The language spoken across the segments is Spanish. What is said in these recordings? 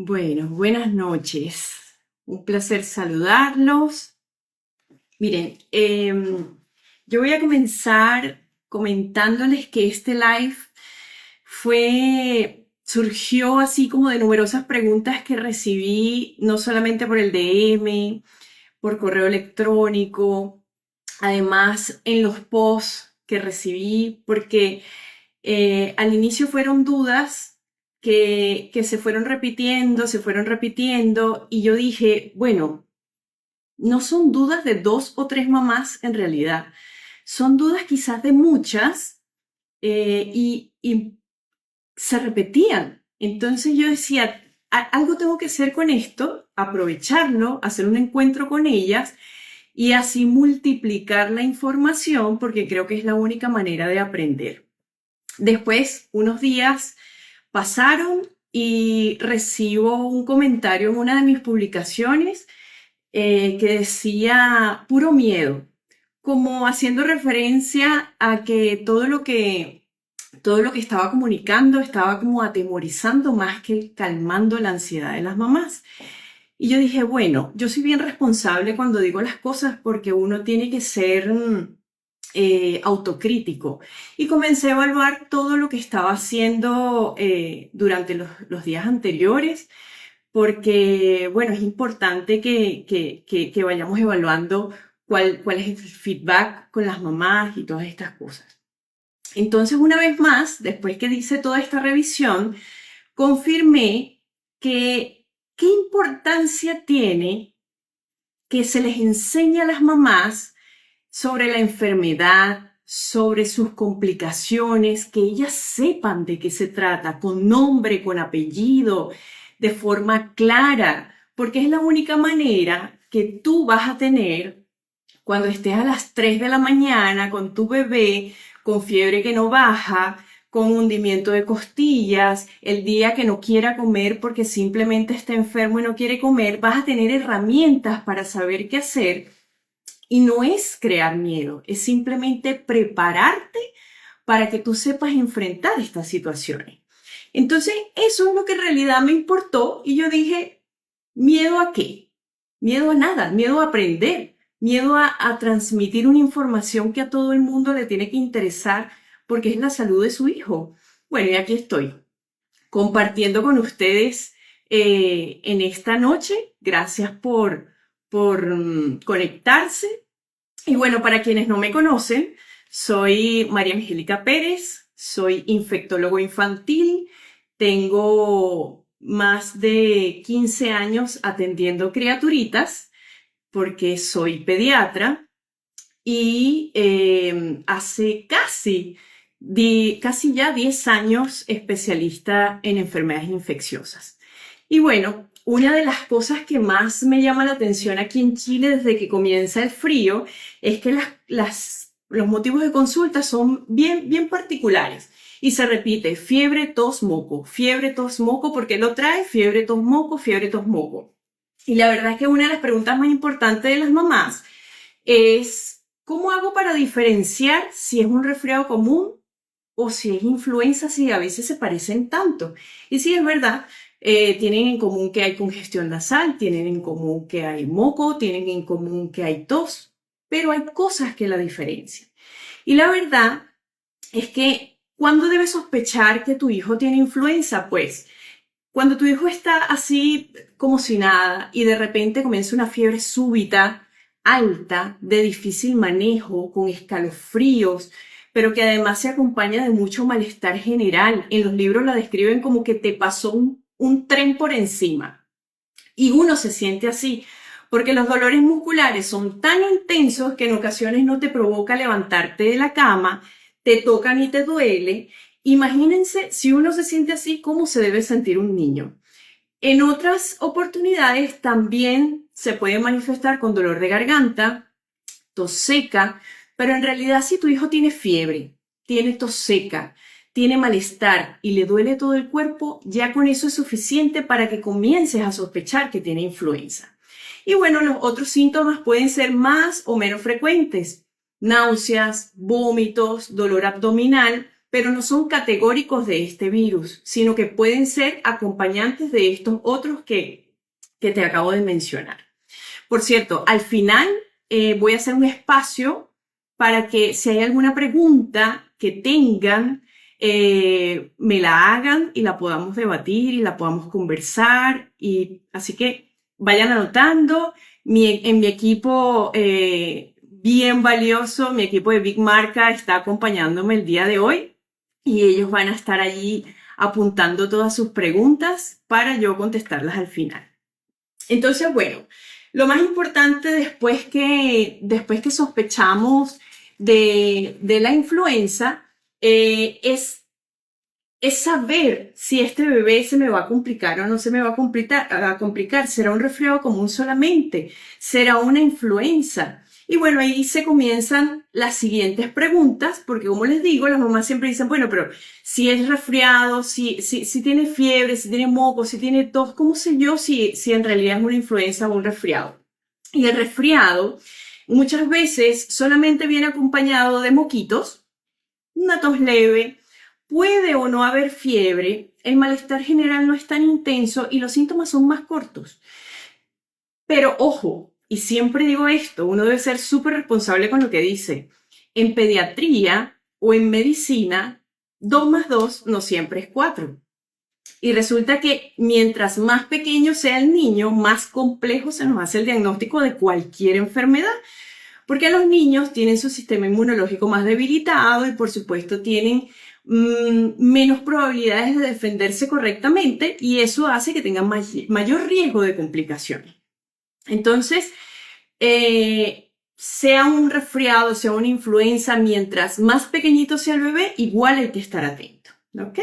Bueno, buenas noches. Un placer saludarlos. Miren, yo voy a comenzar comentándoles que este live surgió así como de numerosas preguntas que recibí, no solamente por el DM, por correo electrónico, además en los posts que recibí, porque al inicio fueron dudas que se fueron repitiendo, y yo dije, bueno, no son dudas de dos o tres mamás en realidad, son dudas quizás de muchas y se repetían. Entonces yo decía, algo tengo que hacer con esto, aprovecharlo, hacer un encuentro con ellas y así multiplicar la información porque creo que es la única manera de aprender. Después, unos días pasaron y recibo un comentario en una de mis publicaciones que decía puro miedo, como haciendo referencia a que todo lo que estaba comunicando estaba como atemorizando más que calmando la ansiedad de las mamás. Y yo dije, bueno, yo soy bien responsable cuando digo las cosas porque uno tiene que ser autocrítico. Y comencé a evaluar todo lo que estaba haciendo durante los días anteriores, porque, bueno, es importante que vayamos evaluando cuál es el feedback con las mamás y todas estas cosas. Entonces, una vez más, después que hice toda esta revisión, confirmé que qué importancia tiene que se les enseñe a las mamás sobre la enfermedad, sobre sus complicaciones, que ellas sepan de qué se trata, con nombre, con apellido, de forma clara, porque es la única manera que tú vas a tener cuando estés a las 3 de la mañana con tu bebé, con fiebre que no baja, con hundimiento de costillas, el día que no quiera comer porque simplemente está enfermo y no quiere comer, vas a tener herramientas para saber qué hacer. Y no es crear miedo, es simplemente prepararte para que tú sepas enfrentar estas situaciones. Entonces, eso es lo que en realidad me importó y yo dije, ¿miedo a qué? Miedo a nada, miedo a aprender, miedo a transmitir una información que a todo el mundo le tiene que interesar porque es la salud de su hijo. Bueno, y aquí estoy, compartiendo con ustedes en esta noche. Gracias por conectarse. Y bueno, para quienes no me conocen, soy María Angélica Pérez, soy infectólogo infantil, tengo más de 15 años atendiendo criaturitas porque soy pediatra y hace casi ya 10 años especialista en enfermedades infecciosas. Y bueno, una de las cosas que más me llama la atención aquí en Chile desde que comienza el frío es que los motivos de consulta son bien particulares. Y se repite fiebre, tos, moco, porque lo trae fiebre, tos, moco. Y la verdad es que una de las preguntas más importantes de las mamás es ¿cómo hago para diferenciar si es un resfriado común o si es influenza, si a veces se parecen tanto? Y sí, es verdad, tienen en común que hay congestión nasal, tienen en común que hay moco, tienen en común que hay tos, pero hay cosas que la diferencian. Y la verdad es que, ¿cuándo debes sospechar que tu hijo tiene influenza? Pues, cuando tu hijo está así como si nada y de repente comienza una fiebre súbita, alta, de difícil manejo, con escalofríos, pero que además se acompaña de mucho malestar general. En los libros la describen como que te pasó un tren por encima. Y uno se siente así, porque los dolores musculares son tan intensos que en ocasiones no te provoca levantarte de la cama, te tocan y te duele. Imagínense si uno se siente así, ¿cómo se debe sentir un niño? En otras oportunidades también se puede manifestar con dolor de garganta, tos seca, pero en realidad si tu hijo tiene fiebre, tiene tos seca, tiene malestar y le duele todo el cuerpo, ya con eso es suficiente para que comiences a sospechar que tiene influenza. Y bueno, los otros síntomas pueden ser más o menos frecuentes: náuseas, vómitos, dolor abdominal, pero no son categóricos de este virus, sino que pueden ser acompañantes de estos otros que te acabo de mencionar. Por cierto, al final voy a hacer un espacio para que si hay alguna pregunta que tengan, me la hagan y la podamos debatir y la podamos conversar. Y así que vayan anotando. En mi equipo bien valioso, mi equipo de Big Marca está acompañándome el día de hoy y ellos van a estar allí apuntando todas sus preguntas para yo contestarlas al final. Entonces, bueno, lo más importante después que sospechamos de la influenza es saber si este bebé se me va a complicar o no se me va a complicar. ¿Será un resfriado común solamente? ¿Será una influenza? Y bueno, ahí se comienzan las siguientes preguntas, porque como les digo, las mamás siempre dicen, bueno, pero si es resfriado, si tiene fiebre, si tiene moco, si tiene tos, ¿cómo sé yo si en realidad es una influenza o un resfriado? Y el resfriado muchas veces solamente viene acompañado de moquitos, una tos leve, puede o no haber fiebre, el malestar general no es tan intenso y los síntomas son más cortos. Pero ojo, y siempre digo esto, uno debe ser súper responsable con lo que dice. En pediatría o en medicina, 2 más 2 no siempre es 4. Y resulta que mientras más pequeño sea el niño, más complejo se nos hace el diagnóstico de cualquier enfermedad. Porque los niños tienen su sistema inmunológico más debilitado y por supuesto tienen menos probabilidades de defenderse correctamente y eso hace que tengan mayor riesgo de complicaciones. Entonces, sea un resfriado, sea una influenza, mientras más pequeñito sea el bebé, igual hay que estar atento. ¿Ok?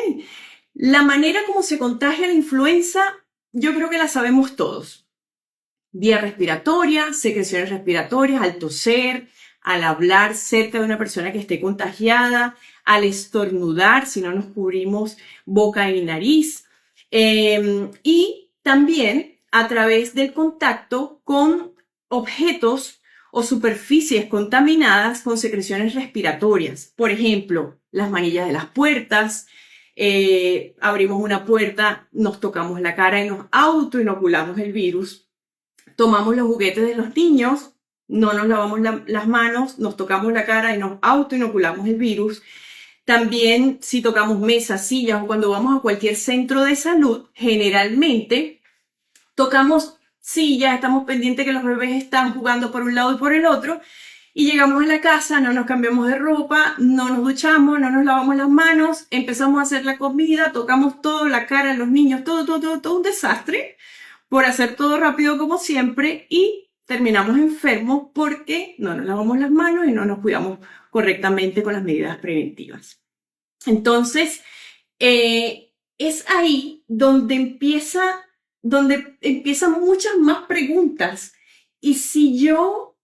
La manera como se contagia la influenza, yo creo que la sabemos todos. Vía respiratoria, secreciones respiratorias, al toser, al hablar cerca de una persona que esté contagiada, al estornudar, si no nos cubrimos boca y nariz, y también a través del contacto con objetos o superficies contaminadas con secreciones respiratorias. Por ejemplo, las manillas de las puertas, abrimos una puerta, nos tocamos la cara y nos autoinoculamos el virus. Tomamos los juguetes de los niños, no nos lavamos las manos, nos tocamos la cara y nos autoinoculamos el virus. También si tocamos mesas, sillas o cuando vamos a cualquier centro de salud, generalmente tocamos sillas, estamos pendientes que los bebés están jugando por un lado y por el otro y llegamos a la casa, no nos cambiamos de ropa, no nos duchamos, no nos lavamos las manos, empezamos a hacer la comida, tocamos todo, la cara de los niños, todo un desastre por hacer todo rápido como siempre y terminamos enfermos porque no nos lavamos las manos y no nos cuidamos correctamente con las medidas preventivas. Entonces, es ahí donde empiezan muchas más preguntas. Y si yo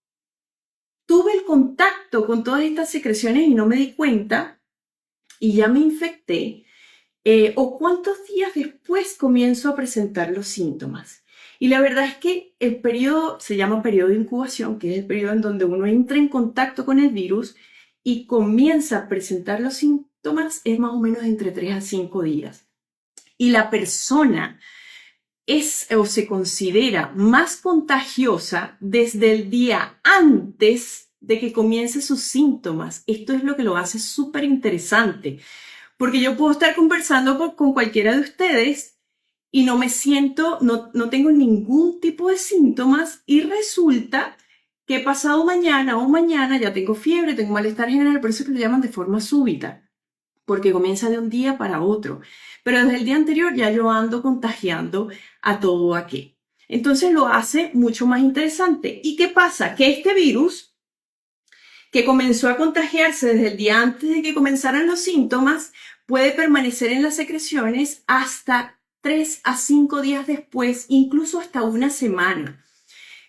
tuve el contacto con todas estas secreciones y no me di cuenta y ya me infecté, o cuántos días después comienzo a presentar los síntomas. Y la verdad es que el periodo se llama periodo de incubación, que es el periodo en donde uno entra en contacto con el virus y comienza a presentar los síntomas, es más o menos entre 3 a 5 días. Y la persona es o se considera más contagiosa desde el día antes de que comience sus síntomas. Esto es lo que lo hace súper interesante. Porque yo puedo estar conversando con cualquiera de ustedes y no me siento, no tengo ningún tipo de síntomas y resulta que pasado mañana o mañana ya tengo fiebre, tengo malestar general, por eso que lo llaman de forma súbita, porque comienza de un día para otro. Pero desde el día anterior ya yo ando contagiando a todo aquel. Entonces lo hace mucho más interesante. ¿Y qué pasa? Que este virus, que comenzó a contagiarse desde el día antes de que comenzaran los síntomas, puede permanecer en las secreciones hasta 3 a 5 días después, incluso hasta una semana.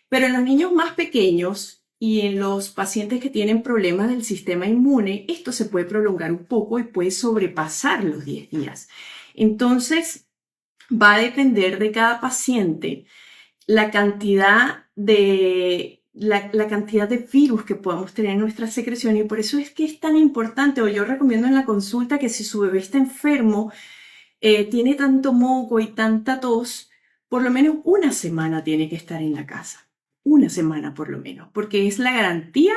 Pero en los niños más pequeños y en los pacientes que tienen problemas del sistema inmune, esto se puede prolongar un poco y puede sobrepasar los 10 días. Entonces, va a depender de cada paciente la cantidad de la cantidad de virus que podamos tener en nuestra secreción, y por eso es que es tan importante, o yo recomiendo en la consulta, que si su bebé está enfermo, tiene tanto moco y tanta tos, por lo menos una semana tiene que estar en la casa. Una semana por lo menos, porque es la garantía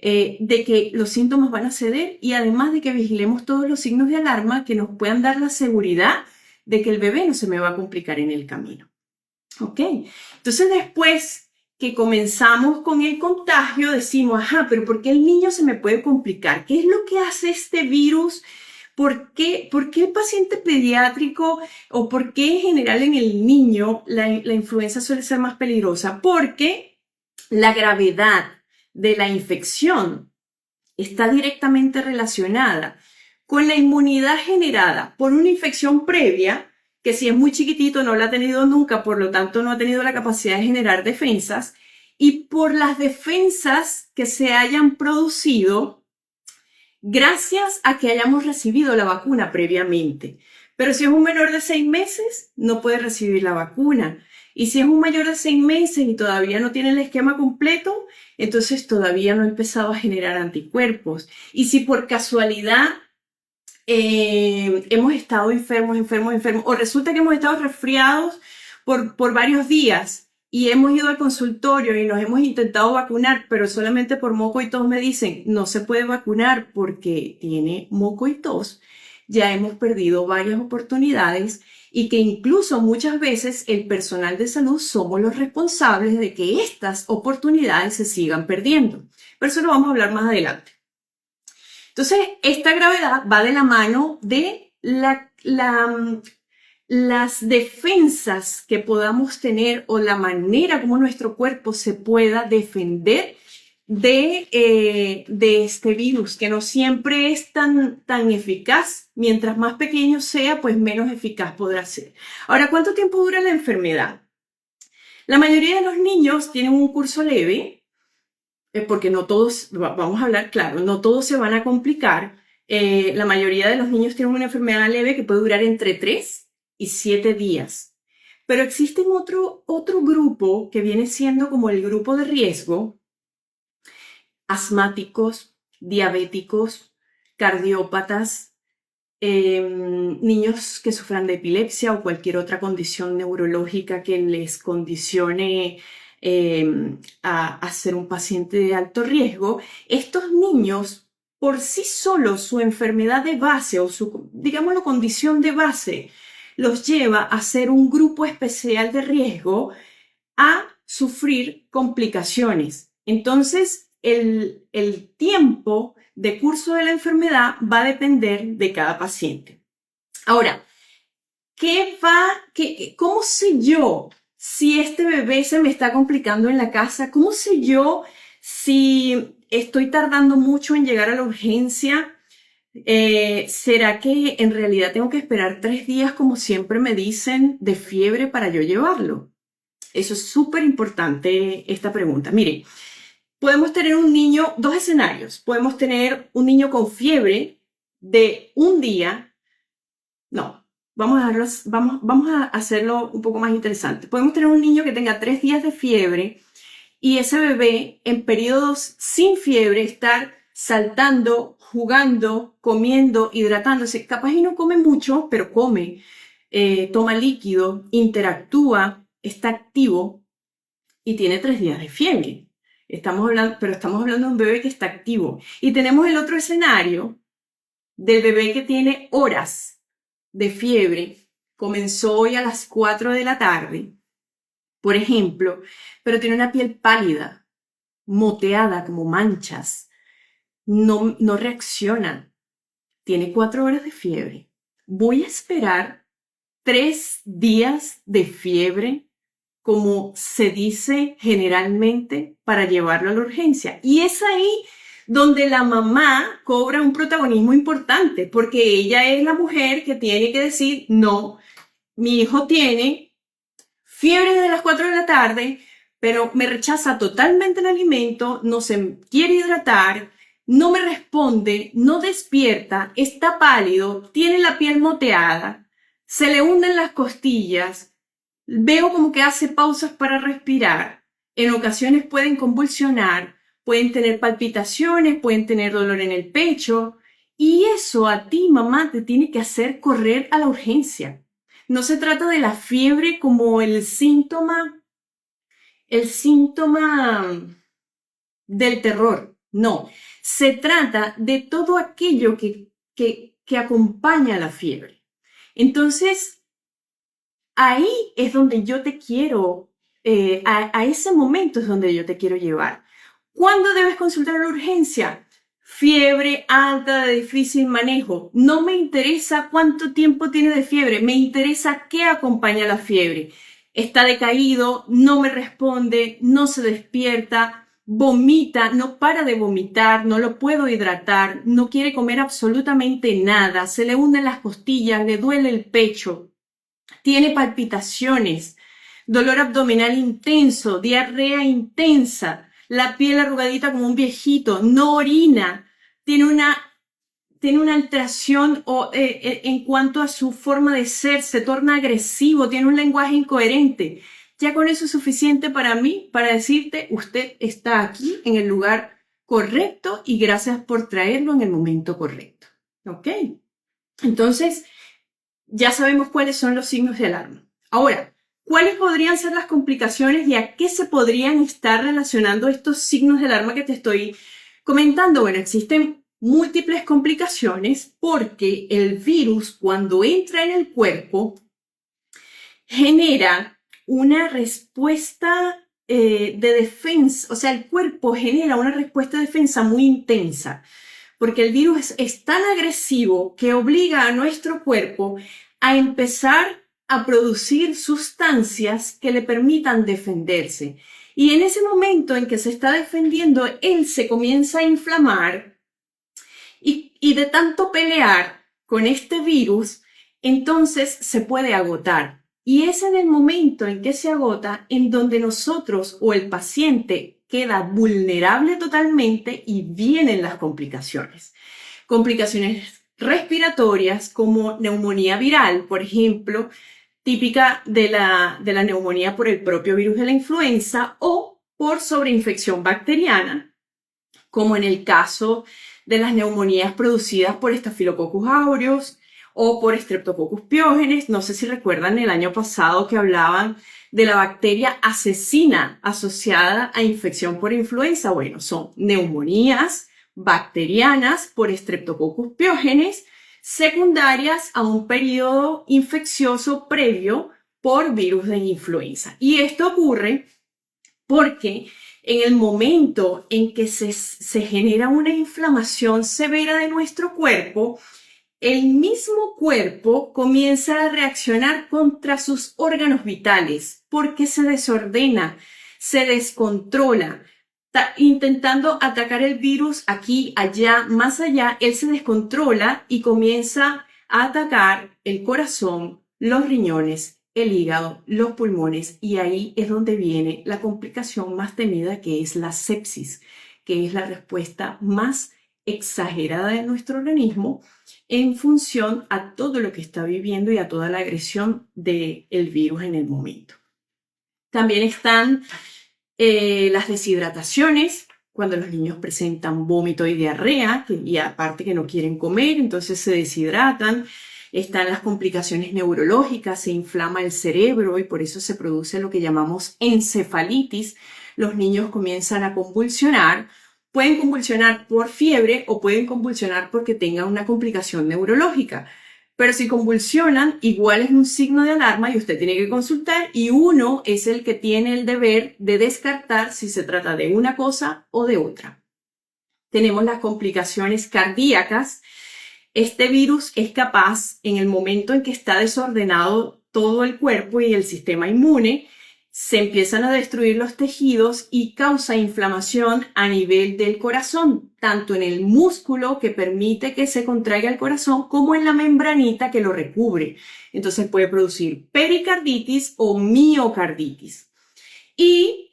de que los síntomas van a ceder, y además de que vigilemos todos los signos de alarma que nos puedan dar la seguridad de que el bebé no se me va a complicar en el camino. ¿Ok? Entonces, después que comenzamos con el contagio, decimos, ajá, pero ¿por qué el niño se me puede complicar? ¿Qué es lo que hace este virus? ¿Por qué el paciente pediátrico, o por qué en general en el niño la influenza suele ser más peligrosa? Porque la gravedad de la infección está directamente relacionada con la inmunidad generada por una infección previa, que si es muy chiquitito no la ha tenido nunca, por lo tanto no ha tenido la capacidad de generar defensas, y por las defensas que se hayan producido gracias a que hayamos recibido la vacuna previamente. Pero si es un menor de 6 meses, no puede recibir la vacuna. Y si es un mayor de 6 meses y todavía no tiene el esquema completo, entonces todavía no ha empezado a generar anticuerpos. Y si por casualidad hemos estado enfermos, o resulta que hemos estado resfriados por varios días, y hemos ido al consultorio y nos hemos intentado vacunar, pero solamente por moco y tos me dicen, no se puede vacunar porque tiene moco y tos, ya hemos perdido varias oportunidades, y que incluso muchas veces el personal de salud somos los responsables de que estas oportunidades se sigan perdiendo. Pero eso lo vamos a hablar más adelante. Entonces, esta gravedad va de la mano de las defensas que podamos tener, o la manera como nuestro cuerpo se pueda defender de este virus, que no siempre es tan eficaz. Mientras más pequeño sea, pues menos eficaz podrá ser. Ahora, ¿cuánto tiempo dura la enfermedad? La mayoría de los niños tienen un curso leve, porque no todos, vamos a hablar claro, no todos se van a complicar. La mayoría de los niños tienen una enfermedad leve que puede durar entre 3 y 7 días. Pero existe otro grupo que viene siendo como el grupo de riesgo: asmáticos, diabéticos, cardiópatas, niños que sufran de epilepsia o cualquier otra condición neurológica que les condicione a ser un paciente de alto riesgo. Estos niños, por sí solos, su enfermedad de base, o su, digámoslo, condición de base, los lleva a ser un grupo especial de riesgo a sufrir complicaciones. Entonces, el tiempo de curso de la enfermedad va a depender de cada paciente. Ahora, ¿cómo sé yo si este bebé se me está complicando en la casa? ¿Cómo sé yo si estoy tardando mucho en llegar a la urgencia? ¿Será que en realidad tengo que esperar 3 días, como siempre me dicen, de fiebre para yo llevarlo? Eso es súper importante, esta pregunta. Miren, podemos tener un niño, 2 escenarios. Podemos tener un niño con fiebre de un día. No, vamos a hacerlo un poco más interesante. Podemos tener un niño que tenga 3 días de fiebre, y ese bebé en periodos sin fiebre estar saltando, jugando, comiendo, hidratándose. Capaz y no come mucho, pero come, toma líquido, interactúa, está activo, y tiene 3 días de fiebre. Estamos hablando de un bebé que está activo. Y tenemos el otro escenario del bebé que tiene horas de fiebre. Comenzó hoy a las 4 de la tarde, por ejemplo, pero tiene una piel pálida, moteada, como manchas. No reacciona. Tiene 4 horas de fiebre. Voy a esperar 3 días de fiebre, como se dice generalmente, para llevarlo a la urgencia. Y es ahí donde la mamá cobra un protagonismo importante, porque ella es la mujer que tiene que decir, no, mi hijo tiene fiebre desde las 4 de la tarde, pero me rechaza totalmente el alimento, no se quiere hidratar, no me responde, no despierta, está pálido, tiene la piel moteada, se le hunden las costillas, veo como que hace pausas para respirar. En ocasiones pueden convulsionar, pueden tener palpitaciones, pueden tener dolor en el pecho, y eso a ti, mamá, te tiene que hacer correr a la urgencia. No se trata de la fiebre como el síntoma del terror, no. Se trata de todo aquello que acompaña a la fiebre. Entonces, ahí es donde yo te quiero, a ese momento es donde yo te quiero llevar. ¿Cuándo debes consultar a la urgencia? Fiebre alta de difícil manejo. No me interesa cuánto tiempo tiene de fiebre, me interesa qué acompaña la fiebre. Está decaído, no me responde, no se despierta, vomita, no para de vomitar, no lo puedo hidratar, no quiere comer absolutamente nada, se le hunden las costillas, le duele el pecho, tiene palpitaciones, dolor abdominal intenso, diarrea intensa, la piel arrugadita como un viejito, no orina, tiene una alteración en cuanto a su forma de ser, se torna agresivo, tiene un lenguaje incoherente. Ya con eso es suficiente para mí, para decirte, usted está aquí en el lugar correcto y gracias por traerlo en el momento correcto. ¿Ok? Entonces, ya sabemos cuáles son los signos de alarma. Ahora, ¿cuáles podrían ser las complicaciones y a qué se podrían estar relacionando estos signos de alarma que te estoy comentando? Bueno, existen múltiples complicaciones porque el virus, cuando entra en el cuerpo, genera una respuesta de defensa, o sea, el cuerpo genera una respuesta de defensa muy intensa, porque el virus es tan agresivo que obliga a nuestro cuerpo a empezar a producir sustancias que le permitan defenderse. Y en ese momento en que se está defendiendo, él se comienza a inflamar y de tanto pelear con este virus, entonces se puede agotar. Y es en el momento en que se agota en donde nosotros o el paciente queda vulnerable totalmente y vienen las complicaciones. Complicaciones respiratorias como neumonía viral, por ejemplo, típica de la neumonía por el propio virus de la influenza o por sobreinfección bacteriana, como en el caso de las neumonías producidas por Staphylococcus aureus o por Streptococcus pyogenes. No sé si recuerdan el año pasado que hablaban de la bacteria asesina asociada a infección por influenza. Bueno, son neumonías bacterianas por Streptococcus pyogenes secundarias a un periodo infeccioso previo por virus de influenza. Y esto ocurre porque en el momento en que se genera una inflamación severa de nuestro cuerpo, el mismo cuerpo comienza a reaccionar contra sus órganos vitales porque se desordena, se descontrola, intentando atacar el virus aquí, allá, más allá. Él se descontrola y comienza a atacar el corazón, los riñones, el hígado, los pulmones, y ahí es donde viene la complicación más temida, que es la sepsis, que es la respuesta más exagerada de nuestro organismo en función a todo lo que está viviendo y a toda la agresión del virus en el momento. También están las deshidrataciones, cuando los niños presentan vómito y diarrea, y aparte que no quieren comer, entonces se deshidratan. Están las complicaciones neurológicas, se inflama el cerebro y por eso se produce lo que llamamos encefalitis. Los niños comienzan a convulsionar. Pueden convulsionar por fiebre o pueden convulsionar porque tengan una complicación neurológica. Pero si convulsionan, igual es un signo de alarma y usted tiene que consultar, y uno es el que tiene el deber de descartar si se trata de una cosa o de otra. Tenemos las complicaciones cardíacas. Este virus es capaz, en el momento en que está desordenado todo el cuerpo y el sistema inmune, se empiezan a destruir los tejidos y causa inflamación a nivel del corazón, tanto en el músculo que permite que se contraiga el corazón como en la membranita que lo recubre. Entonces puede producir pericarditis o miocarditis. Y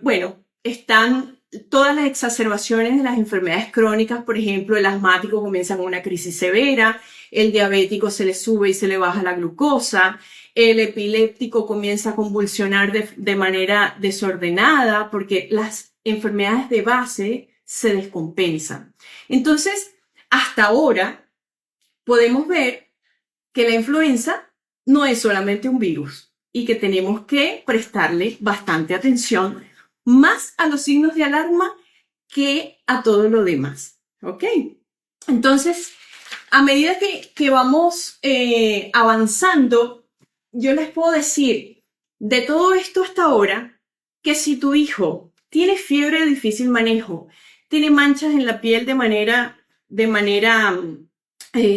bueno, están todas las exacerbaciones de las enfermedades crónicas. Por ejemplo, el asmático comienza con una crisis severa, el diabético se le sube y se le baja la glucosa, el epiléptico comienza a convulsionar de manera desordenada porque las enfermedades de base se descompensan. Entonces, hasta ahora podemos ver que la influenza no es solamente un virus y que tenemos que prestarle bastante atención más a los signos de alarma que a todo lo demás. ¿Ok? Entonces, a medida que vamos avanzando, yo les puedo decir de todo esto hasta ahora que si tu hijo tiene fiebre de difícil manejo, tiene manchas en la piel de manera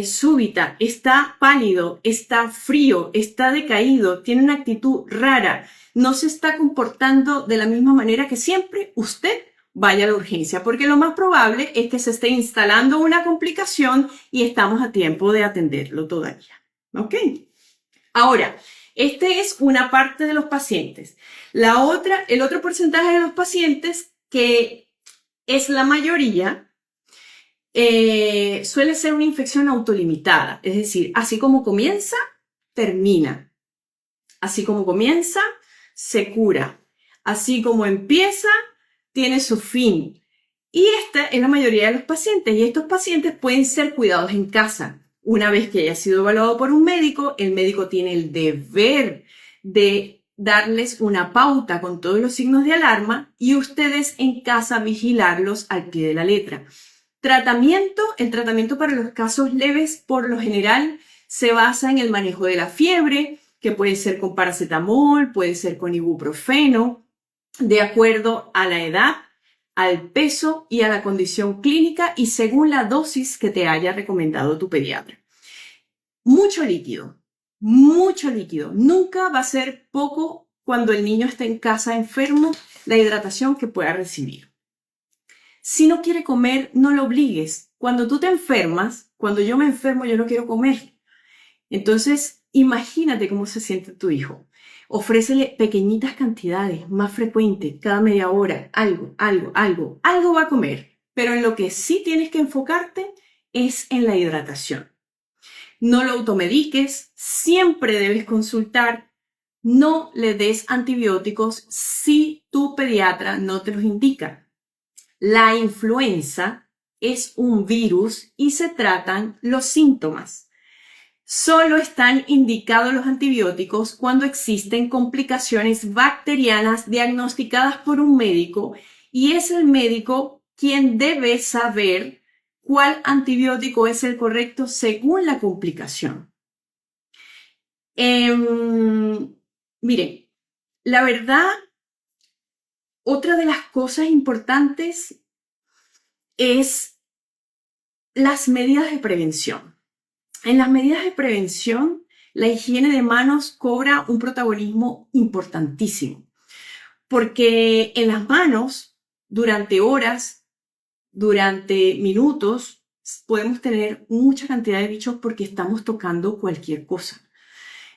súbita, está pálido, está frío, está decaído, tiene una actitud rara, no se está comportando de la misma manera que siempre, usted vaya a la urgencia, porque lo más probable es que se esté instalando una complicación y estamos a tiempo de atenderlo todavía. ¿Ok? Ahora, este es una parte de los pacientes. El otro porcentaje de los pacientes, que es la mayoría, suele ser una infección autolimitada. Es decir, así como comienza, termina. Así como comienza, se cura. Así como empieza, tiene su fin. Y esta es la mayoría de los pacientes. Y estos pacientes pueden ser cuidados en casa. Una vez que haya sido evaluado por un médico, el médico tiene el deber de darles una pauta con todos los signos de alarma y ustedes en casa vigilarlos al pie de la letra. El tratamiento para los casos leves por lo general se basa en el manejo de la fiebre, que puede ser con paracetamol, puede ser con ibuprofeno, de acuerdo a la edad, al peso y a la condición clínica y según la dosis que te haya recomendado tu pediatra. Mucho líquido. Nunca va a ser poco cuando el niño está en casa enfermo la hidratación que pueda recibir. Si no quiere comer, no lo obligues. Cuando tú te enfermas, cuando yo me enfermo, yo no quiero comer. Entonces, imagínate cómo se siente tu hijo. Ofrécele pequeñitas cantidades, más frecuentes, cada media hora, algo va a comer. Pero en lo que sí tienes que enfocarte es en la hidratación. No lo automediques, siempre debes consultar. No le des antibióticos si tu pediatra no te los indica. La influenza es un virus y se tratan los síntomas. Solo están indicados los antibióticos cuando existen complicaciones bacterianas diagnosticadas por un médico y es el médico quien debe saber cuál antibiótico es el correcto según la complicación. Miren, la verdad, otra de las cosas importantes es las medidas de prevención. En las medidas de prevención, la higiene de manos cobra un protagonismo importantísimo, porque en las manos, durante horas, durante minutos, podemos tener mucha cantidad de bichos porque estamos tocando cualquier cosa.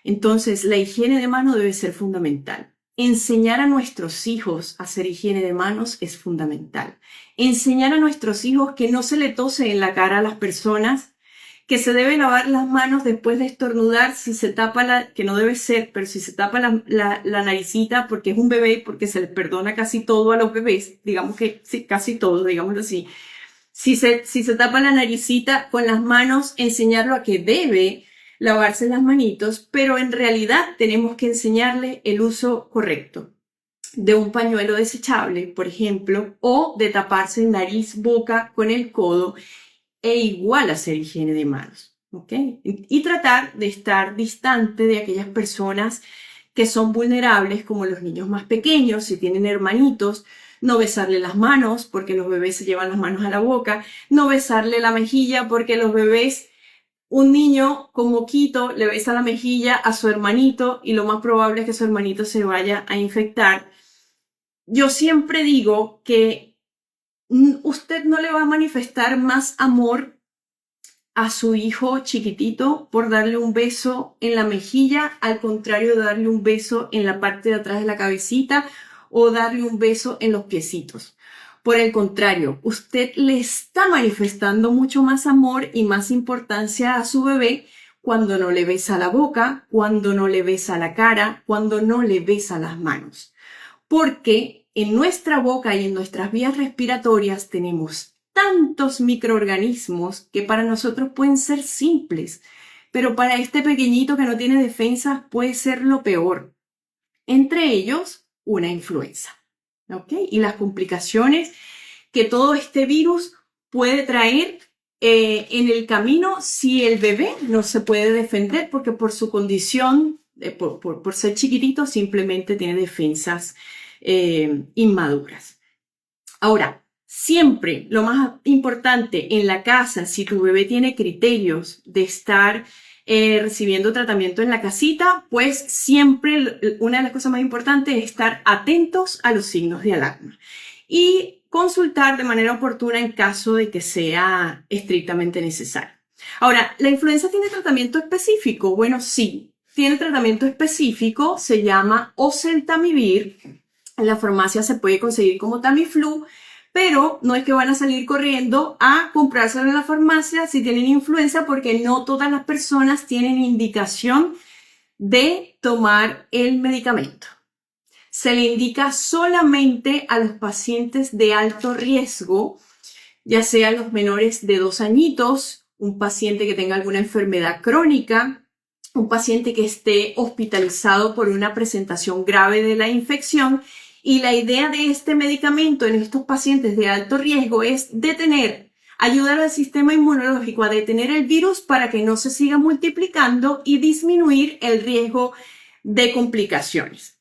Entonces, la higiene de manos debe ser fundamental. Enseñar a nuestros hijos a hacer higiene de manos es fundamental. Enseñar a nuestros hijos que no se le tose en la cara a las personas, que se debe lavar las manos después de estornudar, si se tapa que no debe ser, pero si se tapa la naricita porque es un bebé, porque se les perdona casi todo a los bebés, digamos que sí, casi todo, digámoslo así. Si se tapa la naricita con las manos, enseñarlo a que debe lavarse las manitos, pero en realidad tenemos que enseñarle el uso correcto de un pañuelo desechable, por ejemplo, o de taparse nariz, boca con el codo e igual hacer higiene de manos, ¿ok? Y tratar de estar distante de aquellas personas que son vulnerables, como los niños más pequeños, si tienen hermanitos, no besarle las manos porque los bebés se llevan las manos a la boca, no besarle la mejilla porque los bebés, un niño con moquito le besa la mejilla a su hermanito y lo más probable es que su hermanito se vaya a infectar. Yo siempre digo que usted no le va a manifestar más amor a su hijo chiquitito por darle un beso en la mejilla, al contrario de darle un beso en la parte de atrás de la cabecita o darle un beso en los piecitos. Por el contrario, usted le está manifestando mucho más amor y más importancia a su bebé cuando no le besa la boca, cuando no le besa la cara, cuando no le besa las manos. Porque en nuestra boca y en nuestras vías respiratorias tenemos tantos microorganismos que para nosotros pueden ser simples, pero para este pequeñito que no tiene defensas puede ser lo peor. Entre ellos, una influenza. ¿Ok? Y las complicaciones que todo este virus puede traer en el camino si el bebé no se puede defender porque por su condición, por ser chiquitito, simplemente tiene defensas inmaduras. Ahora, siempre lo más importante en la casa, si tu bebé tiene criterios de estar recibiendo tratamiento en la casita, pues siempre una de las cosas más importantes es estar atentos a los signos de alarma y consultar de manera oportuna en caso de que sea estrictamente necesario. Ahora, ¿la influenza tiene tratamiento específico? Bueno, sí, tiene tratamiento específico, se llama oseltamivir. En la farmacia se puede conseguir como Tamiflu, pero no es que van a salir corriendo a comprárselo en la farmacia si tienen influenza, porque no todas las personas tienen indicación de tomar el medicamento. Se le indica solamente a los pacientes de alto riesgo, ya sea los menores de 2 añitos, un paciente que tenga alguna enfermedad crónica, un paciente que esté hospitalizado por una presentación grave de la infección. Y la idea de este medicamento en estos pacientes de alto riesgo es ayudar al sistema inmunológico a detener el virus para que no se siga multiplicando y disminuir el riesgo de complicaciones.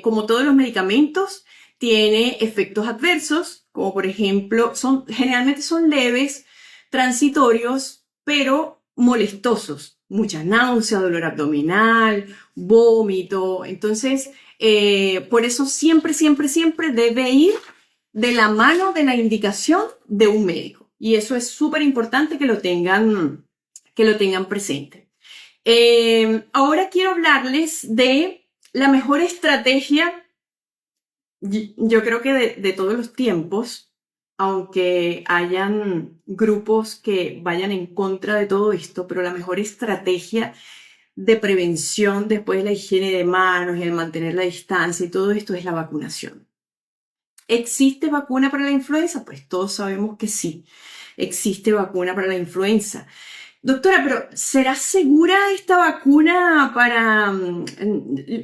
Como todos los medicamentos, tiene efectos adversos, como por ejemplo, generalmente son leves, transitorios, pero molestosos. Mucha náusea, dolor abdominal, vómito. Entonces, por eso siempre debe ir de la mano de la indicación de un médico. Y eso es súper importante que lo tengan presente. Ahora quiero hablarles de la mejor estrategia, yo creo que de todos los tiempos, aunque hayan grupos que vayan en contra de todo esto, pero la mejor estrategia de prevención después de la higiene de manos y el mantener la distancia y todo esto es la vacunación. ¿Existe vacuna para la influenza? Pues todos sabemos que sí, existe vacuna para la influenza. Doctora, pero ¿será segura esta vacuna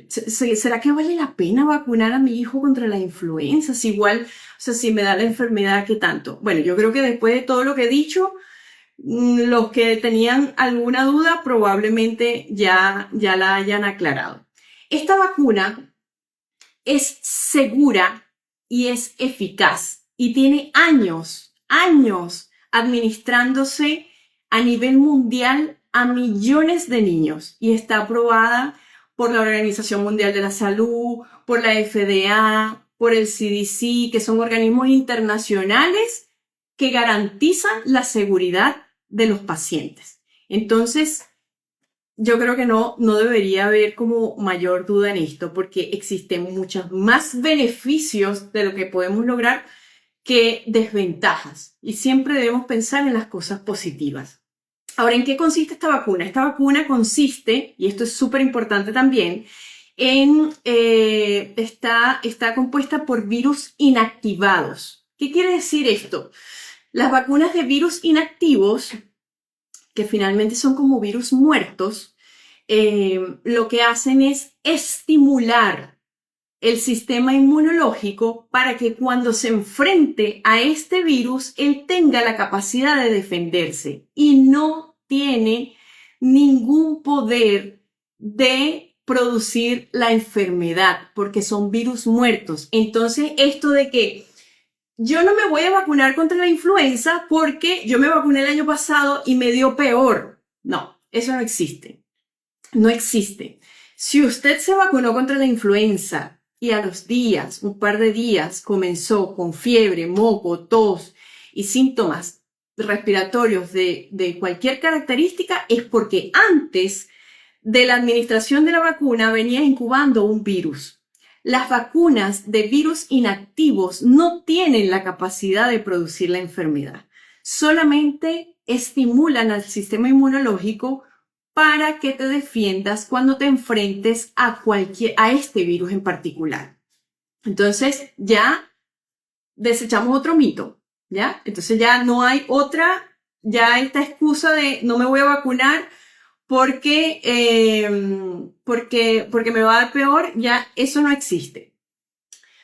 ¿será que vale la pena vacunar a mi hijo contra la influenza? Si igual, si me da la enfermedad, ¿qué tanto? Bueno, yo creo que después de todo lo que he dicho, los que tenían alguna duda probablemente ya la hayan aclarado. Esta vacuna es segura y es eficaz y tiene años administrándose a nivel mundial a millones de niños y está aprobada por la Organización Mundial de la Salud, por la FDA, por el CDC, que son organismos internacionales que garantizan la seguridad de los pacientes. Entonces, yo creo que no debería haber como mayor duda en esto, porque existen muchos más beneficios de lo que podemos lograr que desventajas. Y siempre debemos pensar en las cosas positivas. Ahora, ¿en qué consiste esta vacuna? Esta vacuna consiste, y esto es súper importante también, está compuesta por virus inactivados. ¿Qué quiere decir esto? Las vacunas de virus inactivos, que finalmente son como virus muertos, lo que hacen es estimular el sistema inmunológico para que cuando se enfrente a este virus, él tenga la capacidad de defenderse y no tiene ningún poder de producir la enfermedad porque son virus muertos. Entonces, esto de que yo no me voy a vacunar contra la influenza porque yo me vacuné el año pasado y me dio peor. No, eso no existe. No existe. Si usted se vacunó contra la influenza y a los días, un par de días, comenzó con fiebre, moco, tos y síntomas respiratorios de cualquier característica, es porque antes de la administración de la vacuna venía incubando un virus. Las vacunas de virus inactivos no tienen la capacidad de producir la enfermedad. solamente estimulan al sistema inmunológico para que te defiendas cuando te enfrentes a este virus en particular. Entonces ya desechamos otro mito, ¿ya? Entonces ya no hay ya esta excusa de no me voy a vacunar porque me va a dar peor, ya eso no existe.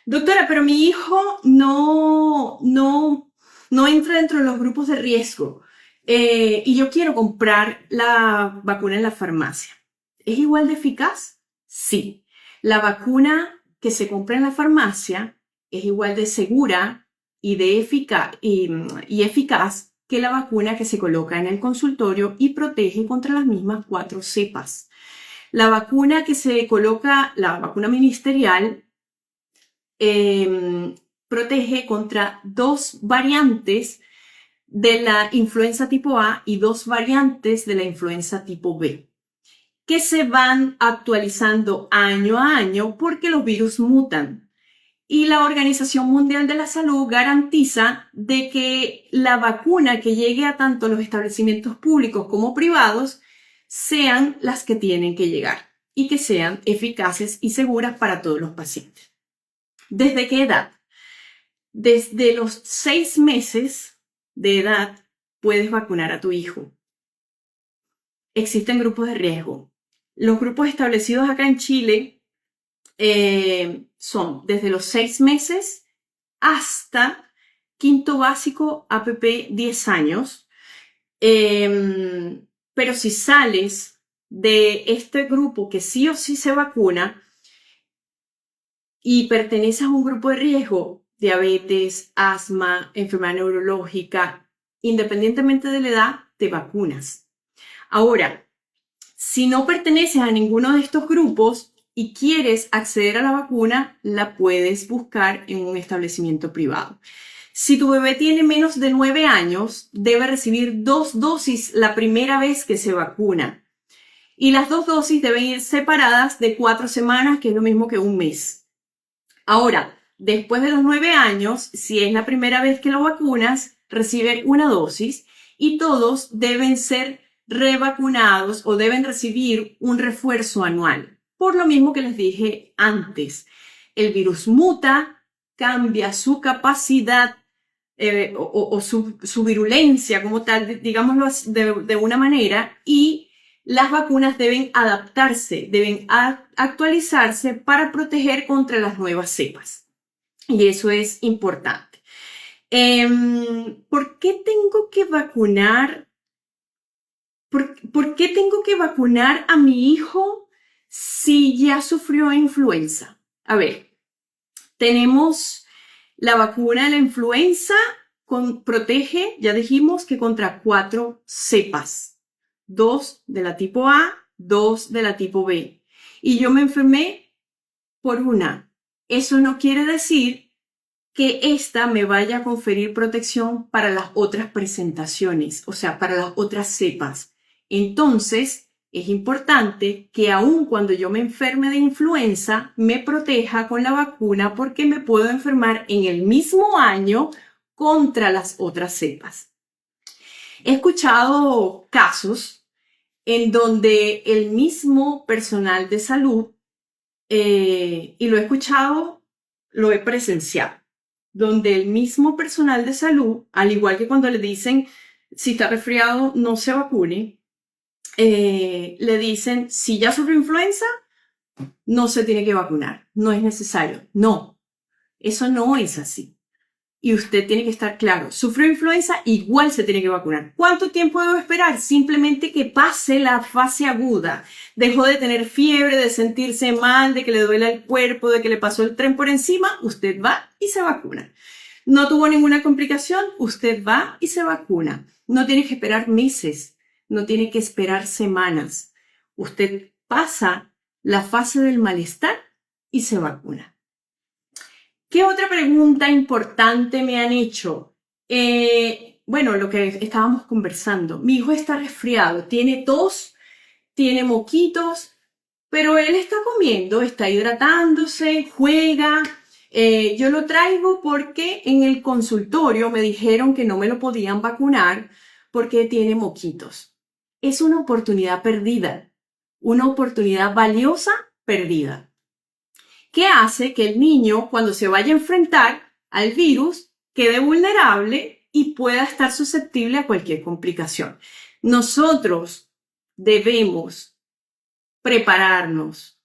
Doctora, pero mi hijo no entra dentro de los grupos de riesgo y yo quiero comprar la vacuna en la farmacia. ¿Es igual de eficaz? Sí. La vacuna que se compra en la farmacia es igual de segura y eficaz que la vacuna que se coloca en el consultorio y protege contra las mismas 4 cepas. La vacuna que se coloca, la vacuna ministerial, protege contra 2 variantes de la influenza tipo A y 2 variantes de la influenza tipo B, que se van actualizando año a año porque los virus mutan. Y la Organización Mundial de la Salud garantiza de que la vacuna que llegue a tanto los establecimientos públicos como privados sean las que tienen que llegar y que sean eficaces y seguras para todos los pacientes. ¿Desde qué edad? Desde los 6 meses de edad puedes vacunar a tu hijo. Existen grupos de riesgo. Los grupos establecidos acá en Chile son desde los 6 meses hasta quinto básico APP 10 años. Pero si sales de este grupo que sí o sí se vacuna y perteneces a un grupo de riesgo, diabetes, asma, enfermedad neurológica, independientemente de la edad, te vacunas. Ahora, si no perteneces a ninguno de estos grupos y quieres acceder a la vacuna, la puedes buscar en un establecimiento privado. Si tu bebé tiene menos de 9 años, debe recibir 2 dosis la primera vez que se vacuna. Y las 2 dosis deben ir separadas de 4 semanas, que es lo mismo que un mes. Ahora, después de los 9 años, si es la primera vez que lo vacunas, recibe una dosis y todos deben ser revacunados o deben recibir un refuerzo anual. Por lo mismo que les dije antes, el virus muta, cambia su capacidad su virulencia como tal, digámoslo de una manera, y las vacunas deben adaptarse, deben actualizarse para proteger contra las nuevas cepas. Y eso es importante. ¿Por qué tengo que vacunar? ¿Por qué tengo que vacunar a mi hijo si ya sufrió influenza? A ver, tenemos la vacuna de la influenza, protege, ya dijimos, que contra 4 cepas. 2 de la tipo A, 2 de la tipo B. Y yo me enfermé por una. Eso no quiere decir que esta me vaya a conferir protección para las otras presentaciones, o sea, para las otras cepas. Entonces, es importante que aun cuando yo me enferme de influenza, me proteja con la vacuna porque me puedo enfermar en el mismo año contra las otras cepas. He escuchado casos en donde el mismo personal de salud, y lo he escuchado, lo he presenciado, donde el mismo personal de salud, al igual que cuando le dicen si está resfriado no se vacune, le dicen si ya sufrió influenza no se tiene que vacunar, no es necesario. No, eso no es así. Y usted tiene que estar claro, sufrió influenza, igual se tiene que vacunar. ¿Cuánto tiempo debo esperar? Simplemente que pase la fase aguda. Dejó de tener fiebre, de sentirse mal, de que le duele el cuerpo, de que le pasó el tren por encima, usted va y se vacuna. No tuvo ninguna complicación, usted va y se vacuna. No tiene que esperar meses, no tiene que esperar semanas. Usted pasa la fase del malestar y se vacuna. ¿Qué otra pregunta importante me han hecho? Bueno, lo que estábamos conversando. Mi hijo está resfriado, tiene tos, tiene moquitos, pero él está comiendo, está hidratándose, juega, Yo lo traigo porque en el consultorio me dijeron que no me lo podían vacunar porque tiene moquitos. Es una oportunidad perdida, una oportunidad valiosa perdida, que hace que el niño, cuando se vaya a enfrentar al virus, quede vulnerable y pueda estar susceptible a cualquier complicación. Nosotros debemos prepararnos,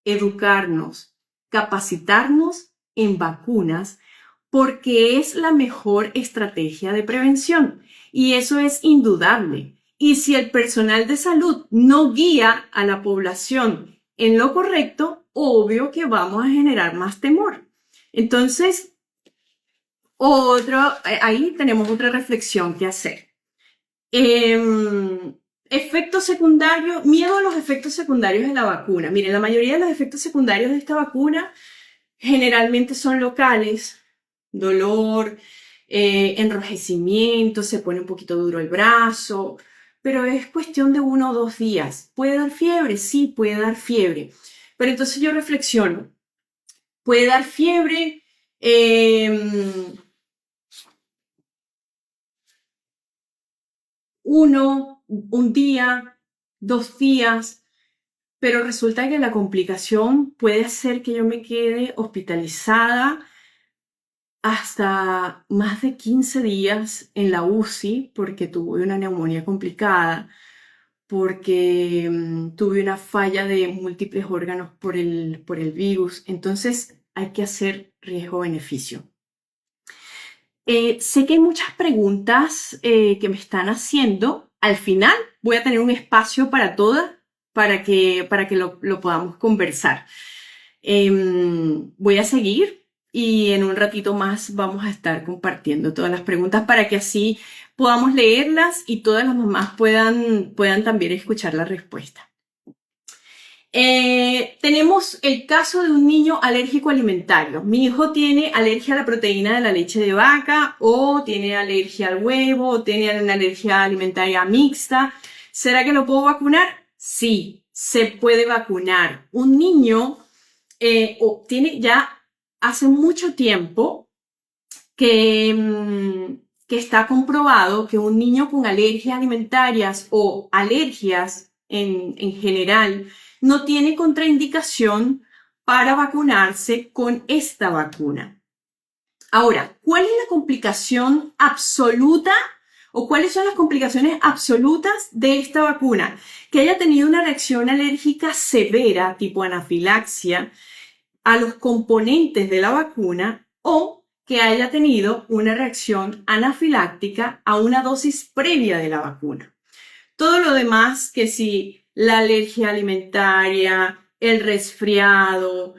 educarnos, capacitarnos en vacunas porque es la mejor estrategia de prevención y eso es indudable. Y si el personal de salud no guía a la población en lo correcto, obvio que vamos a generar más temor. Entonces, ahí tenemos otra reflexión que hacer. Efectos secundarios, miedo a los efectos secundarios de la vacuna. Miren, la mayoría de los efectos secundarios de esta vacuna generalmente son locales, dolor, enrojecimiento, se pone un poquito duro el brazo, pero es cuestión de 1 o 2 días. ¿Puede dar fiebre? Sí, puede dar fiebre. Pero entonces yo reflexiono, puede dar fiebre, un día, 2 días, pero resulta que la complicación puede hacer que yo me quede hospitalizada hasta más de 15 días en la UCI porque tuve una neumonía complicada, porque tuve una falla de múltiples órganos por el virus. Entonces hay que hacer riesgo-beneficio. Sé que hay muchas preguntas que me están haciendo. Al final voy a tener un espacio para todas para que lo podamos conversar. Voy a seguir y en un ratito más vamos a estar compartiendo todas las preguntas para que así podamos leerlas y todas las mamás puedan también escuchar la respuesta. Tenemos el caso de un niño alérgico alimentario. Mi hijo tiene alergia a la proteína de la leche de vaca, o tiene alergia al huevo, o tiene una alergia alimentaria mixta. ¿Será que lo puedo vacunar? Sí, se puede vacunar. Un niño tiene ya hace mucho tiempo que está comprobado que un niño con alergias alimentarias o alergias en general no tiene contraindicación para vacunarse con esta vacuna. Ahora, ¿cuál es la complicación absoluta o cuáles son las complicaciones absolutas de esta vacuna? Que haya tenido una reacción alérgica severa, tipo anafilaxia, a los componentes de la vacuna, o que haya tenido una reacción anafiláctica a una dosis previa de la vacuna. Todo lo demás, que si la alergia alimentaria, el resfriado,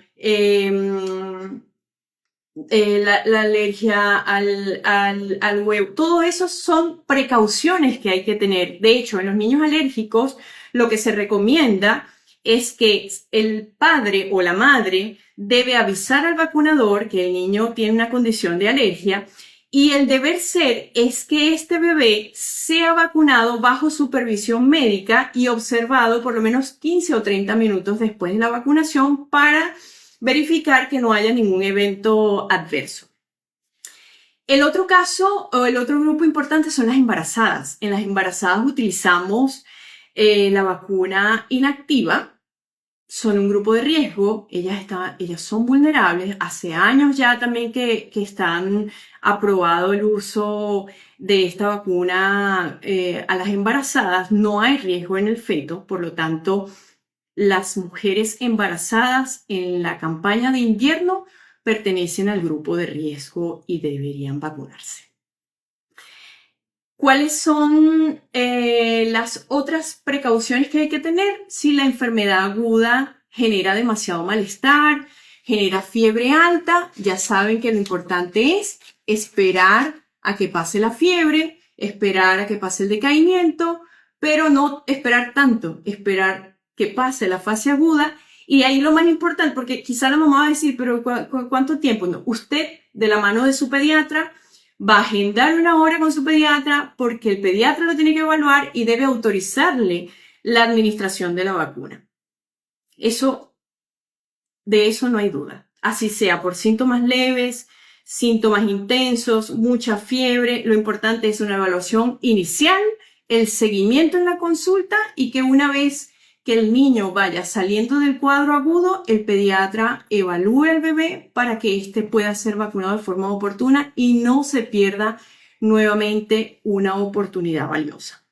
la alergia al huevo, todo eso son precauciones que hay que tener. De hecho, en los niños alérgicos, lo que se recomienda es que el padre o la madre debe avisar al vacunador que el niño tiene una condición de alergia, y el deber ser es que este bebé sea vacunado bajo supervisión médica y observado por lo menos 15 o 30 minutos después de la vacunación para verificar que no haya ningún evento adverso. El otro caso o el otro grupo importante son las embarazadas. En las embarazadas utilizamos la vacuna inactiva. Son un grupo de riesgo, ellas son vulnerables. Hace años ya también que están aprobado el uso de esta vacuna a las embarazadas. No hay riesgo en el feto, por lo tanto, las mujeres embarazadas en la campaña de invierno pertenecen al grupo de riesgo y deberían vacunarse. ¿Cuáles son las otras precauciones que hay que tener? Si la enfermedad aguda genera demasiado malestar, genera fiebre alta, ya saben que lo importante es esperar a que pase la fiebre, esperar a que pase el decaimiento, pero no esperar tanto, esperar que pase la fase aguda. Y ahí lo más importante, porque quizá la mamá va a decir, pero ¿cuánto tiempo? No, usted, de la mano de su pediatra, va a agendar una hora con su pediatra, porque el pediatra lo tiene que evaluar y debe autorizarle la administración de la vacuna. De eso no hay duda. así sea por síntomas leves, síntomas intensos, mucha fiebre. Lo importante es una evaluación inicial, el seguimiento en la consulta y que una vez que el niño vaya saliendo del cuadro agudo, el pediatra evalúe al bebé para que éste pueda ser vacunado de forma oportuna y no se pierda nuevamente una oportunidad valiosa.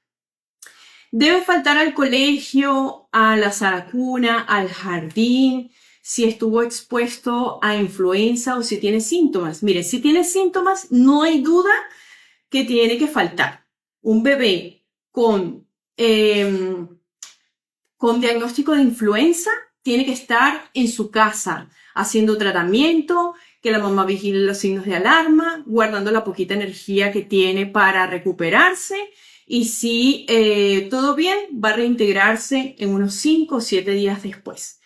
Debe faltar al colegio, a la sala cuna, al jardín, si estuvo expuesto a influenza o si tiene síntomas. Mire, si tiene síntomas, no hay duda que tiene que faltar. Un bebé con diagnóstico de influenza tiene que estar en su casa haciendo tratamiento, que la mamá vigile los signos de alarma, guardando la poquita energía que tiene para recuperarse y si todo bien, va a reintegrarse en unos 5 o 7 días después.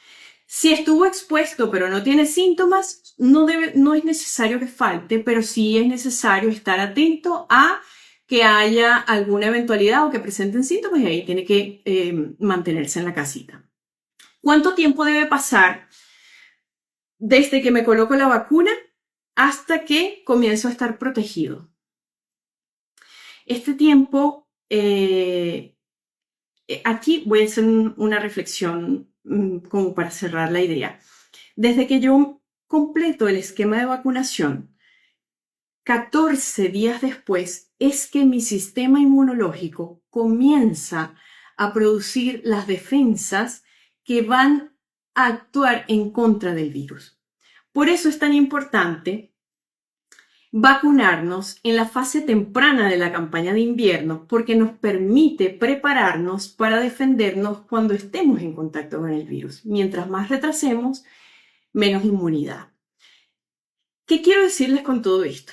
Si estuvo expuesto pero no tiene síntomas, no es necesario que falte, pero sí es necesario estar atento a que haya alguna eventualidad o que presenten síntomas y ahí tiene que mantenerse en la casita. ¿Cuánto tiempo debe pasar desde que me coloco la vacuna hasta que comienzo a estar protegido? Este tiempo, aquí voy a hacer una reflexión como para cerrar la idea. Desde que yo completo el esquema de vacunación, 14 días después es que mi sistema inmunológico comienza a producir las defensas que van a actuar en contra del virus. Por eso es tan importante vacunarnos en la fase temprana de la campaña de invierno, porque nos permite prepararnos para defendernos cuando estemos en contacto con el virus. Mientras más retrasemos, menos inmunidad. ¿Qué quiero decirles con todo esto?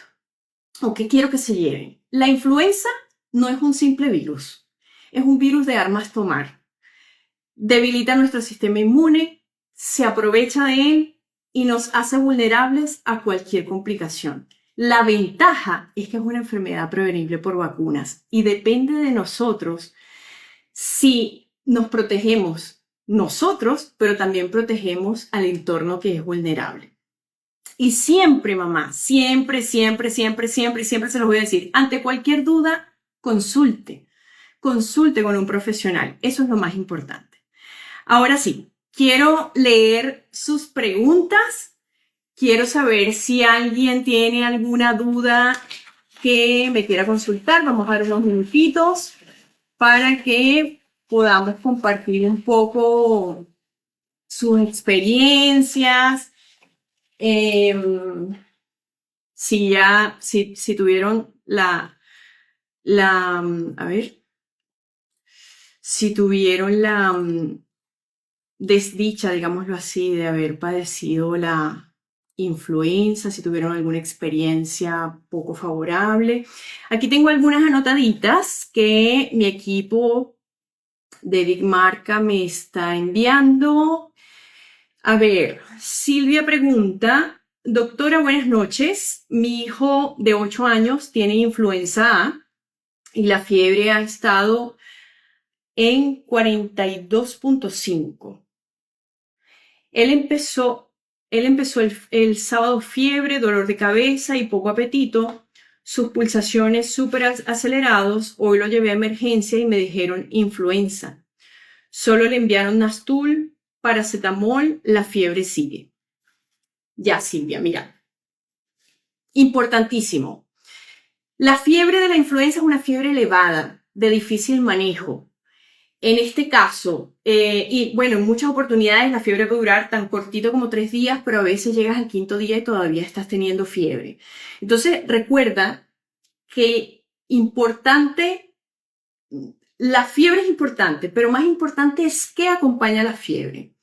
¿O qué quiero que se lleven? La influenza no es un simple virus, es un virus de armas tomar. Debilita nuestro sistema inmune, se aprovecha de él y nos hace vulnerables a cualquier complicación. La ventaja es que es una enfermedad prevenible por vacunas y depende de nosotros si nos protegemos nosotros, pero también protegemos al entorno que es vulnerable. Y siempre, mamá, siempre se los voy a decir, ante cualquier duda, consulte con un profesional. Eso es lo más importante. Ahora sí, quiero leer sus preguntas. Quiero saber si alguien tiene alguna duda que me quiera consultar. Vamos a dar unos minutitos para que podamos compartir un poco sus experiencias. Si tuvieron si tuvieron la desdicha, digámoslo así, de haber padecido la influenza, si tuvieron alguna experiencia poco favorable. Aquí tengo algunas anotaditas que mi equipo de Big Marca me está enviando. A ver, Silvia pregunta, doctora, buenas noches. Mi hijo de 8 años tiene influenza A y la fiebre ha estado en 42.5. Él empezó el sábado fiebre, dolor de cabeza y poco apetito. Sus pulsaciones súper acelerados. Hoy lo llevé a emergencia y me dijeron influenza. Solo le enviaron Nastul, paracetamol, la fiebre sigue. Ya, Silvia, mira. Importantísimo. La fiebre de la influenza es una fiebre elevada, de difícil manejo. En este caso, y bueno, en muchas oportunidades la fiebre puede durar tan cortito como 3 días, pero a veces llegas al 5.º día y todavía estás teniendo fiebre. Entonces, recuerda que la fiebre es importante, pero más importante es qué acompaña la fiebre.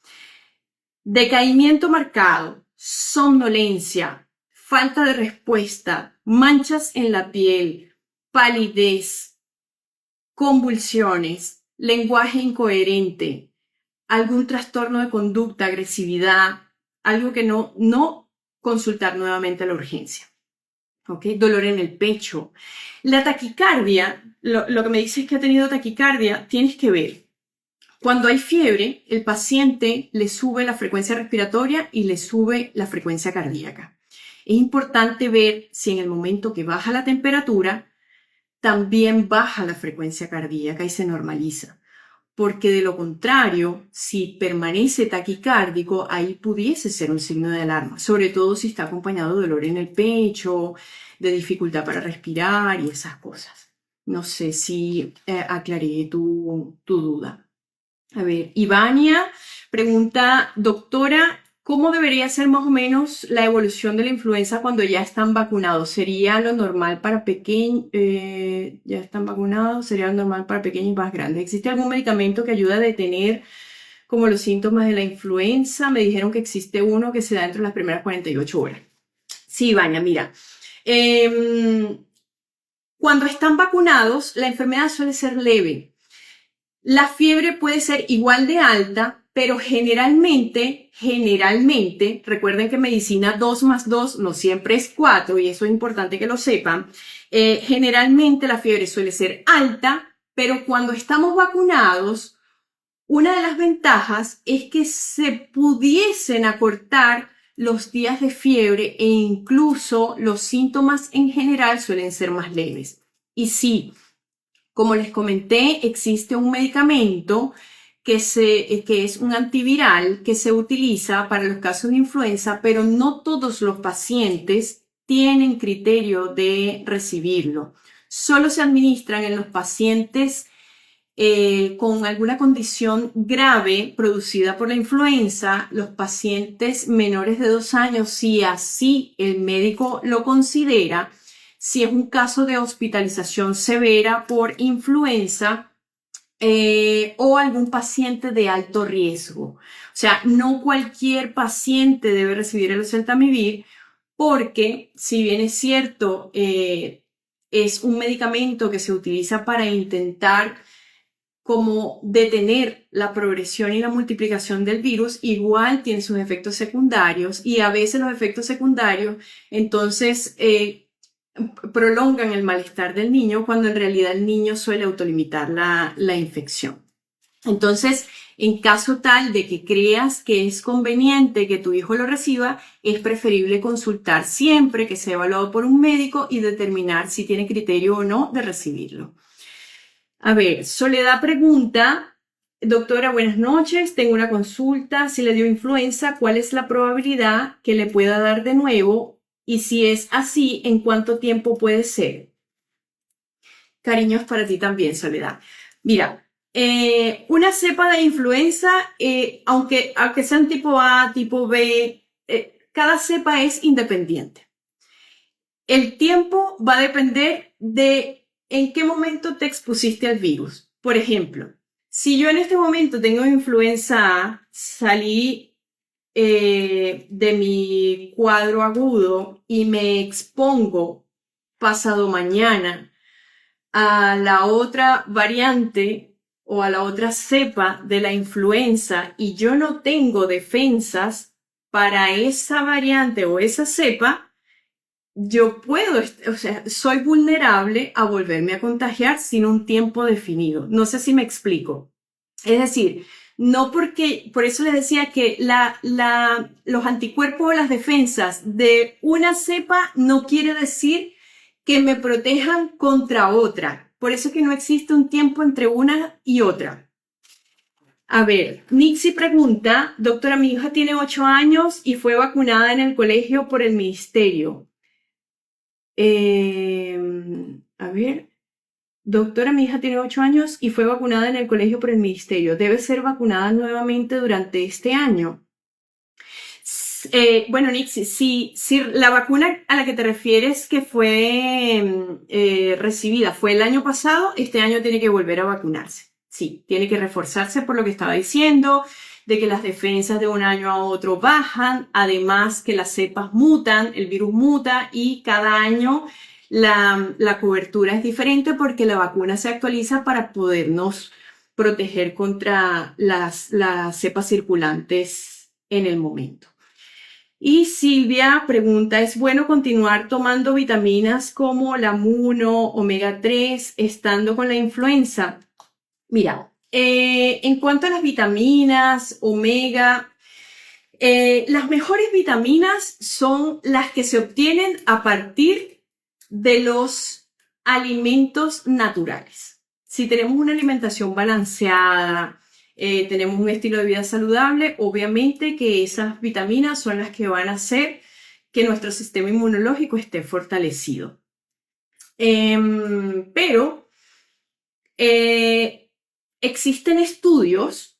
Decaimiento marcado, somnolencia, falta de respuesta, manchas en la piel, palidez, convulsiones, lenguaje incoherente, algún trastorno de conducta, agresividad, algo que no consultar nuevamente a la urgencia. ¿Okay? Dolor en el pecho. La taquicardia, lo que me dices es que ha tenido taquicardia, tienes que ver Cuando hay fiebre, el paciente le sube la frecuencia respiratoria y le sube la frecuencia cardíaca. Es importante ver si en el momento que baja la temperatura, también baja la frecuencia cardíaca y se normaliza. Porque de lo contrario, si permanece taquicárdico, ahí pudiese ser un signo de alarma, sobre todo si está acompañado de dolor en el pecho, de dificultad para respirar y esas cosas. No sé si aclaré tu duda. A ver, Ivania pregunta, doctora, ¿cómo debería ser más o menos la evolución de la influenza cuando ya están vacunados? ¿Sería lo normal para pequeños? ¿Ya están vacunados? ¿Sería lo normal para pequeños y más grandes? ¿Existe algún medicamento que ayude a detener como los síntomas de la influenza? Me dijeron que existe uno que se da entre las primeras 48 horas. Sí, Ivania, mira. Cuando están vacunados, la enfermedad suele ser leve. La fiebre puede ser igual de alta, pero generalmente, recuerden que medicina 2 más 2 no siempre es 4, y eso es importante que lo sepan. Generalmente la fiebre suele ser alta, pero cuando estamos vacunados, una de las ventajas es que se pudiesen acortar los días de fiebre e incluso los síntomas en general suelen ser más leves. Y sí, como les comenté, existe un medicamento que es un antiviral que se utiliza para los casos de influenza, pero no todos los pacientes tienen criterio de recibirlo. Solo se administran en los pacientes con alguna condición grave producida por la influenza, los pacientes menores de 2 años, si así el médico lo considera. Si es un caso de hospitalización severa por influenza o algún paciente de alto riesgo. O sea, no cualquier paciente debe recibir el oseltamivir porque, si bien es cierto, es un medicamento que se utiliza para intentar como detener la progresión y la multiplicación del virus, igual tiene sus efectos secundarios y a veces los efectos secundarios, entonces, prolongan el malestar del niño cuando en realidad el niño suele autolimitar la infección. Entonces, en caso tal de que creas que es conveniente que tu hijo lo reciba, es preferible consultar siempre, que sea evaluado por un médico y determinar si tiene criterio o no de recibirlo. A ver, Soledad pregunta, doctora, buenas noches, tengo una consulta, si le dio influenza, ¿cuál es la probabilidad que le pueda dar de nuevo? Y si es así, ¿en cuánto tiempo puede ser? Cariños para ti también, Soledad. Mira, una cepa de influenza, aunque sean tipo A, tipo B, cada cepa es independiente. El tiempo va a depender de en qué momento te expusiste al virus. Por ejemplo, si yo en este momento tengo influenza A, salí de mi cuadro agudo y me expongo pasado mañana a la otra variante o a la otra cepa de la influenza y yo no tengo defensas para esa variante o esa cepa, yo puedo, o sea, soy vulnerable a volverme a contagiar sin un tiempo definido. No sé si me explico. Es decir, no porque, por eso les decía que los anticuerpos o las defensas de una cepa no quiere decir que me protejan contra otra. Por eso es que no existe un tiempo entre una y otra. A ver, Nixie pregunta, doctora, mi hija tiene 8 años y fue vacunada en el colegio por el ministerio. A ver, doctora, mi hija tiene 8 años y fue vacunada en el colegio por el ministerio. ¿Debe ser vacunada nuevamente durante este año? Bueno, Nixie, si la vacuna a la que te refieres que fue recibida fue el año pasado, este año tiene que volver a vacunarse. Sí, tiene que reforzarse por lo que estaba diciendo, de que las defensas de un año a otro bajan, además que las cepas mutan, el virus muta y cada año la cobertura es diferente porque la vacuna se actualiza para podernos proteger contra las cepas circulantes en el momento. Y Silvia pregunta, ¿es bueno continuar tomando vitaminas como la Muno, omega 3, estando con la influenza? Mira, En cuanto a las vitaminas, omega, las mejores vitaminas son las que se obtienen a partir de los alimentos naturales. Si tenemos una alimentación balanceada, tenemos un estilo de vida saludable, obviamente que esas vitaminas son las que van a hacer que nuestro sistema inmunológico esté fortalecido. Pero existen estudios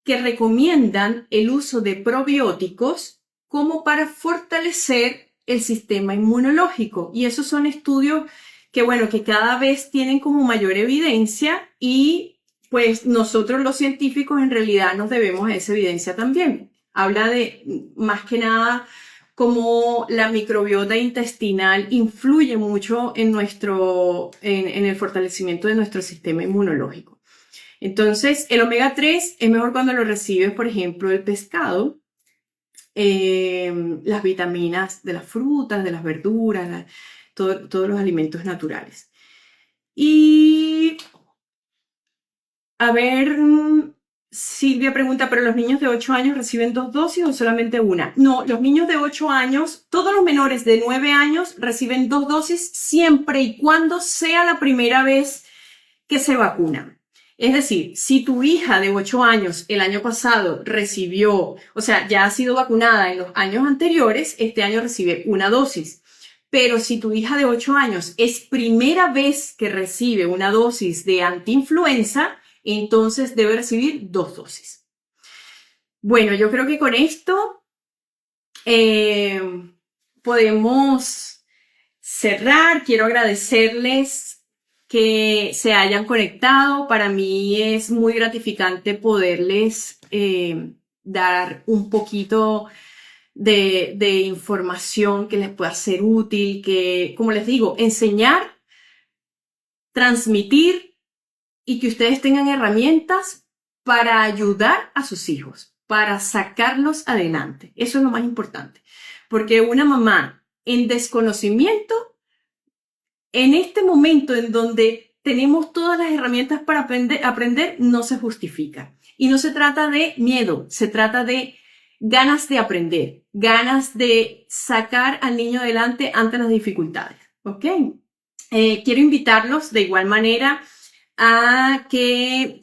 que recomiendan el uso de probióticos como para fortalecer el sistema inmunológico. Y esos son estudios que, bueno, que cada vez tienen como mayor evidencia y pues nosotros los científicos en realidad nos debemos a esa evidencia también. Habla de, más que nada, cómo la microbiota intestinal influye mucho en el fortalecimiento de nuestro sistema inmunológico. Entonces, el omega 3 es mejor cuando lo recibes, por ejemplo, del pescado, las vitaminas de las frutas, de las verduras, todos los alimentos naturales. Y, a ver, Silvia pregunta, ¿pero los niños de 8 años reciben 2 dosis o solamente una? No, los niños de 8 años, todos los menores de 9 años reciben 2 dosis siempre y cuando sea la primera vez que se vacunan. Es decir, si tu hija de 8 años el año pasado recibió, o sea, ya ha sido vacunada en los años anteriores, este año recibe una dosis. Pero si tu hija de 8 años es primera vez que recibe una dosis de antiinfluenza, entonces debe recibir 2 dosis. Bueno, yo creo que con esto podemos cerrar. Quiero agradecerles que se hayan conectado. Para mí es muy gratificante poderles dar un poquito de información que les pueda ser útil, que, como les digo, enseñar, transmitir y que ustedes tengan herramientas para ayudar a sus hijos, para sacarlos adelante. Eso es lo más importante, porque una mamá en desconocimiento, en este momento en donde tenemos todas las herramientas para aprender, no se justifica. Y no se trata de miedo, se trata de ganas de aprender, ganas de sacar al niño adelante ante las dificultades. ¿Ok? Quiero invitarlos de igual manera a que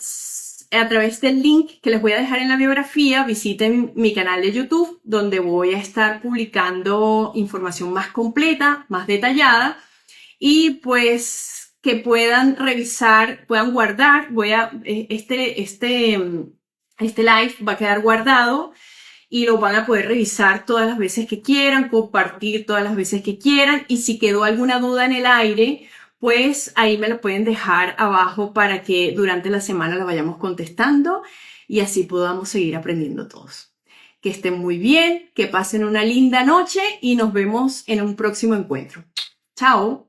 a través del link que les voy a dejar en la biografía visiten mi canal de YouTube, donde voy a estar publicando información más completa, más detallada, y pues que puedan revisar, puedan guardar. Este live va a quedar guardado y lo van a poder revisar todas las veces que quieran, compartir todas las veces que quieran, y si quedó alguna duda en el aire, pues ahí me lo pueden dejar abajo para que durante la semana la vayamos contestando y así podamos seguir aprendiendo todos. Que estén muy bien, que pasen una linda noche y nos vemos en un próximo encuentro. ¡Chao!